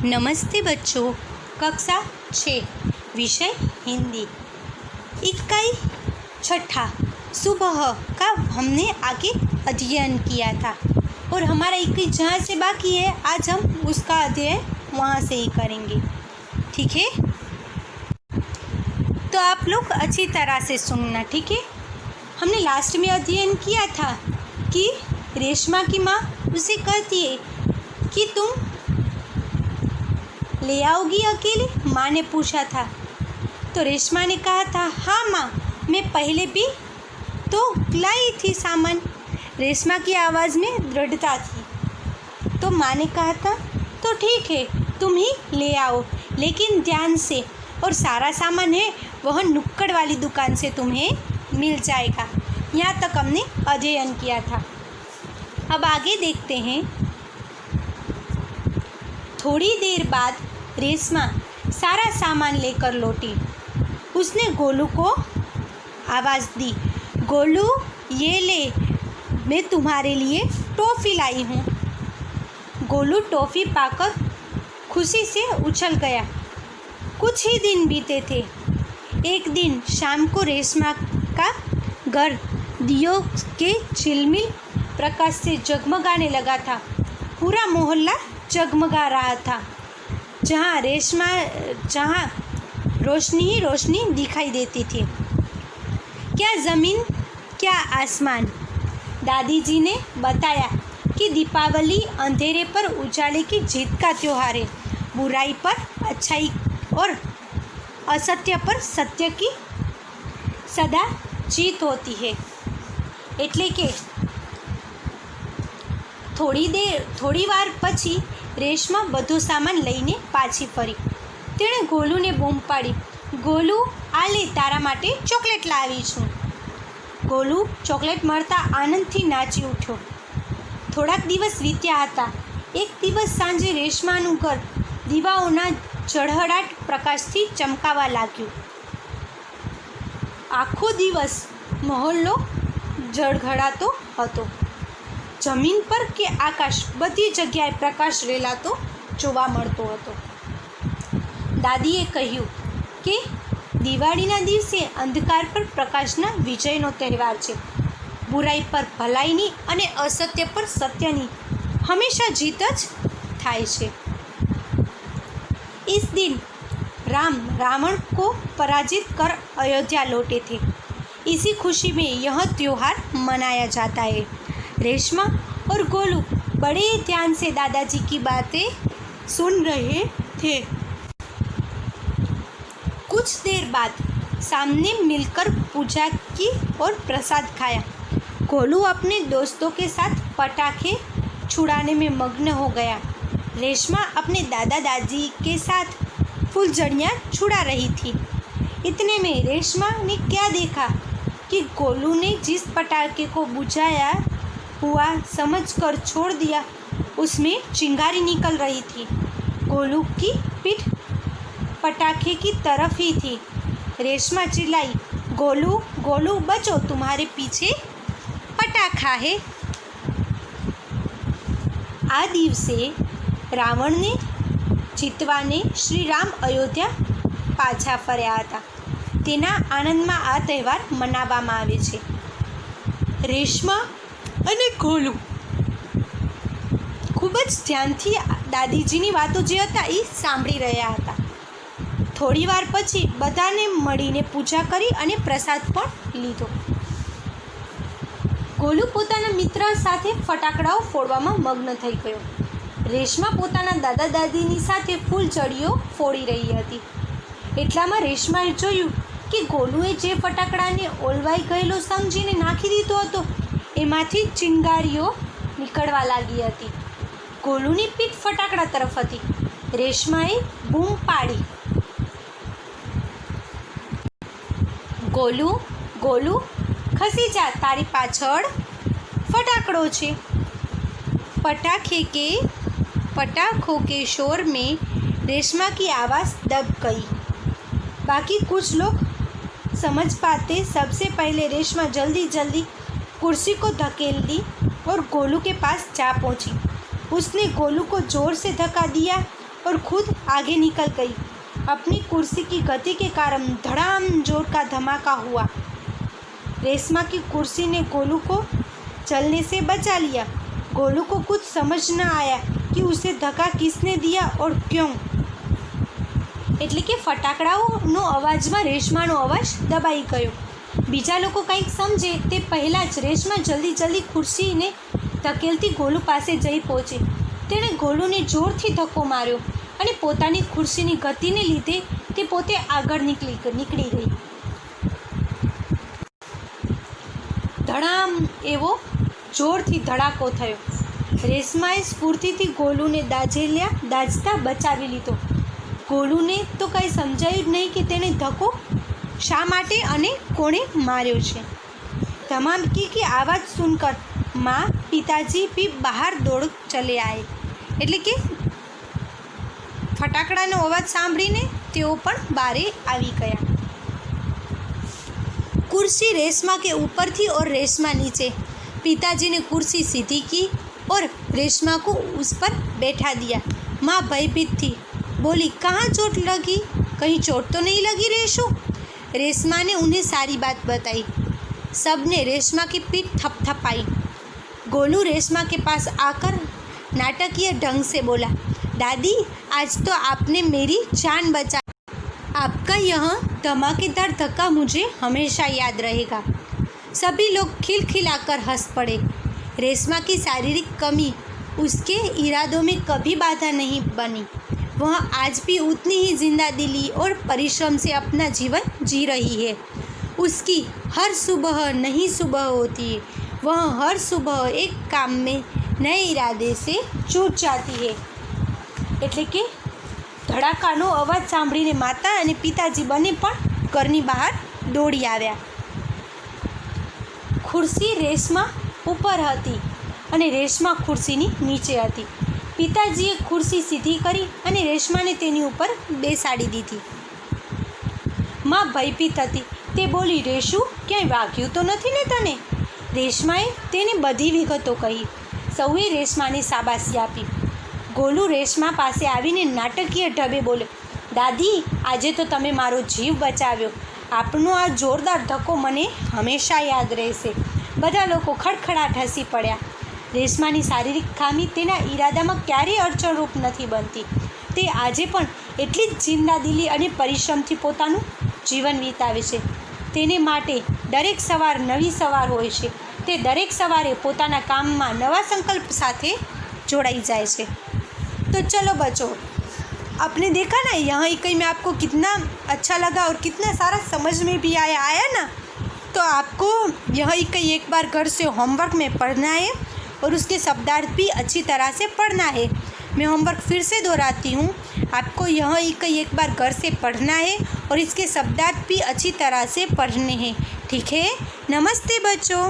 नमस्ते बच्चों। कक्षा 6 विषय हिंदी इकाई छठा सुबह का हमने आगे अध्ययन किया था और हमारा इकाई जहाँ से बाकी है आज हम उसका अध्ययन वहाँ से ही करेंगे। ठीक है, तो आप लोग अच्छी तरह से सुनना। ठीक है, हमने लास्ट में अध्ययन किया था कि रेशमा की माँ उसे कहती है कि तुम ले आओगी अकेले। माँ ने पूछा था तो रेशमा ने कहा था हाँ माँ, मैं पहले भी तो लाई थी सामान। रेशमा की आवाज़ में दृढ़ता थी। तो माँ ने कहा था तो ठीक है, तुम ही ले आओ, लेकिन ध्यान से, और सारा सामान है वह नुक्कड़ वाली दुकान से तुम्हें मिल जाएगा। यहाँ तक हमने अध्ययन किया था। अब आगे देखते हैं। थोड़ी देर बाद रेशमा सारा सामान लेकर लौटी। उसने गोलू को आवाज़ दी, गोलू ये ले, मैं तुम्हारे लिए टॉफ़ी लाई हूँ। गोलू टॉफ़ी पाकर खुशी से उछल गया। कुछ ही दिन बीते थे। एक दिन शाम को रेशमा का घर दियों के झिलमिल प्रकाश से जगमगाने लगा था। पूरा मोहल्ला जगमगा रहा था। जहाँ रोशनी ही रोशनी दिखाई देती थी। क्या ज़मीन क्या आसमान। दादी जी ने बताया कि दीपावली अंधेरे पर उजाले की जीत का त्यौहार है। बुराई पर अच्छाई और असत्य पर सत्य की सदा जीत होती है। એટલે કે થોડી વાર પછી રેશમા બધો સામાન લઈને પાછી ફરી। તેણે ગોલુને બૂમ પાડી, ગોલુ આ લે, તારા માટે ચોકલેટ લાવી છું। ગોલુ ચોકલેટ મળતા આનંદથી નાચી ઉઠ્યો। થોડાક દિવસ વીત્યા હતા। એક દિવસ સાંજે રેશમાનું ઘર દીવાઓના ઝળહળાટ પ્રકાશથી ચમકાવા લાગ્યું। આખો દિવસ મહોલ્લો ઝળહળાતો હતો। જમીન પર કે આકાશ બધી જગ્યાએ પ્રકાશ રેલાતો જોવા મળતો હતો। દાદીએ કહ્યું કે દિવાળીના દિવસે અંધકાર પર પ્રકાશના વિજયનો તહેવાર છે। બુરાઈ પર ભલાઈની અને અસત્ય પર સત્યની હંમેશા જીત જ થાય છે। इस दिन राम रावण को पराजित कर अयोध्या लौटे थे। इसी खुशी में यह त्यौहार मनाया जाता है। रेशमा और गोलू बड़े ध्यान से दादाजी की बातें सुन रहे थे। कुछ देर बाद सामने मिलकर पूजा की और प्रसाद खाया। गोलू अपने दोस्तों के साथ पटाखे छुड़ाने में मग्न हो गया। रेशमा अपने दादा दादी के साथ फुलझड़ियाँ छुड़ा रही थी। इतने में रेशमा ने क्या देखा कि गोलू ने जिस पटाखे को बुझाया हुआ समझकर छोड़ दिया, उसमें चिंगारी निकल रही थी। गोलू की पीठ पटाखे की तरफ ही थी। रेशमा चिल्लाई, गोलू गोलू बचो, तुम्हारे पीछे पटाखा है। आ दिवसे રાવણને જીતવાને શ્રી રામ અયોધ્યા પાછા ફર્યા હતા। તેના આનંદમાં આ તહેવાર મનાવવામાં આવે છે। રેશમા અને ગોલુ ખૂબ જ ધ્યાનથી દાદીજીની વાતો જે હતા એ સાંભળી રહ્યા હતા। થોડી વાર પછી બધાને મળીને પૂજા કરી અને પ્રસાદ પણ લીધો। ગોલુ પોતાના મિત્ર સાથે ફટાકડાઓ ફોડવામાં મગ્ન થઈ ગયો। રેશમા પોતાના દાદા દાદીની સાથે ફૂલઝડીઓ ફોડી રહી હતી। એટલામાં રેશમાએ જોયું કે ગોલુએ જે ફટાકડાને ઓલવાઈ ગયેલો સમજીને નાખી દીધો હતો એમાંથી ચિંગારીઓ નીકળવા લાગી હતી। ગોલુની પીઠ ફટાકડા તરફ હતી। રેશમાએ બૂમ પાડી, ગોલુ ગોલુ ખસી જા, તારી પાછળ ફટાકડો છે। पटाखों के शोर में रेशमा की आवाज़ दब गई। बाकी कुछ लोग समझ पाते। सबसे पहले रेशमा जल्दी जल्दी कुर्सी को धकेल दी और गोलू के पास जा पहुंची। उसने गोलू को ज़ोर से धक्का दिया और खुद आगे निकल गई। अपनी कुर्सी की गति के कारण धड़ाम जोर का धमाका हुआ। रेशमा की कुर्सी ने गोलू को चलने से बचा लिया। गोलू को कुछ समझ न आया कि उसे धक्का किसने दिया और क्यों। એટલે કે ફટાકડાઓનો અવાજમાં રેશમાનો અવાજ દબાઈ ગયો। બીજા લોકો કંઈક સમજે તે પહેલાં જ રેશમા જલ્દી ખુરશીને ધકેલતી ગોલુ પાસે જઈ પહોંચી। તેણે ગોલુને જોરથી ધક્કો માર્યો અને પોતાની ખુરશીની ગતિને લીધે તે પોતે આગળ નીકળી ગઈ। ધડામ એવો જોરથી ધડાકો થયો। રેશમાએ સ્ફૂર્તિથી ગોલુને દાજતા બચાવી લીધો। ગોલુને તો કંઈ સમજાયું જ નહીં કે તેણે ધક્કો શા માટે અને કોણે માર્યો છે। धमाके की आवाज़ सुनकर माँ पिताजी भी बहार दौड़ चले आए। એટલે કે ફટાકડાનો અવાજ સાંભળીને તેઓ પણ બારે આવી ગયા। कुर्सी रेशमा के ऊपर थी और रेशमा नीचे। पिताजी ने कुर्सी सीधी की और रेशमा को उस पर बैठा दिया। माँ भयभीत थी, बोली, कहाँ चोट लगी? कहीं चोट तो नहीं लगी रेशु? रेशमा ने उन्हें सारी बात बताई। सबने रेशमा की पीठ थपथपाई। गोलू रेशमा के पास आकर नाटकीय ढंग से बोला, दादी आज तो आपने मेरी जान बचा। आपका यह धमाकेदार धक्का मुझे हमेशा याद रहेगा। सभी लोग खिलखिलाकर हंस पड़े। रेशमा की शारीरिक कमी उसके इरादों में कभी बाधा नहीं बनी। वह आज भी उतनी ही जिंदा दिली और परिश्रम से अपना जीवन जी रही है। उसकी हर सुबह नई सुबह होती है। वह हर सुबह एक काम में नए इरादे से जुट जाती है। એટલે કે ધડાકાનો અવાજ સાંભળીને માતા અને પિતાજી બંને પણ ઘરની બહાર દોડી આવ્યા। ખુરશી રેશમા ઉપર હતી અને રેશમા ખુરશીની નીચે હતી। પિતાજીએ ખુરશી સીધી કરી અને રેશમાને તેની ઉપર બેસાડી દીધી। માં ભયભીત હતી। તે બોલી, રેશુ ક્યાંય વાગ્યું તો નથી ને તને? રેશમાએ તેને બધી વિગતો કહી। સૌએ રેશમાને શાબાશી આપી। ગોલુ રેશમા પાસે આવીને નાટકીય ઢબે બોલ્યો, દાદી આજે તો તમે મારો જીવ બચાવ્યો। આપનો આ જોરદાર ધક્કો મને હંમેશા યાદ રહેશે। બધા લોકો ખડખડાટ હસી પડ્યા। રેશમાની શારીરિક ખામી તેના ઈરાદામાં ક્યારેય અડચણરૂપ નથી બનતી। તે આજે પણ એટલી જ જિંદાદિલી અને પરિશ્રમથી પોતાનું જીવન વિતાવે છે। તેને માટે દરેક સવાર નવી સવાર હોય છે। તે દરેક સવારે પોતાના કામમાં નવા સંકલ્પ સાથે જોડાઈ જાય છે। तो चलो बच्चों, आपने देखा ना यहाँ इकाई में आपको कितना अच्छा लगा और कितना सारा समझ में भी आया ना। तो आपको यह इकाई एक बार घर से होमवर्क में पढ़ना है और उसके शब्दार्थ भी अच्छी तरह से पढ़ना है। मैं होमवर्क फिर से दोहराती हूँ। आपको यह इकाई एक बार घर से पढ़ना है और इसके शब्दार्थ भी अच्छी तरह से पढ़ने हैं। ठीक है? नमस्ते बच्चों।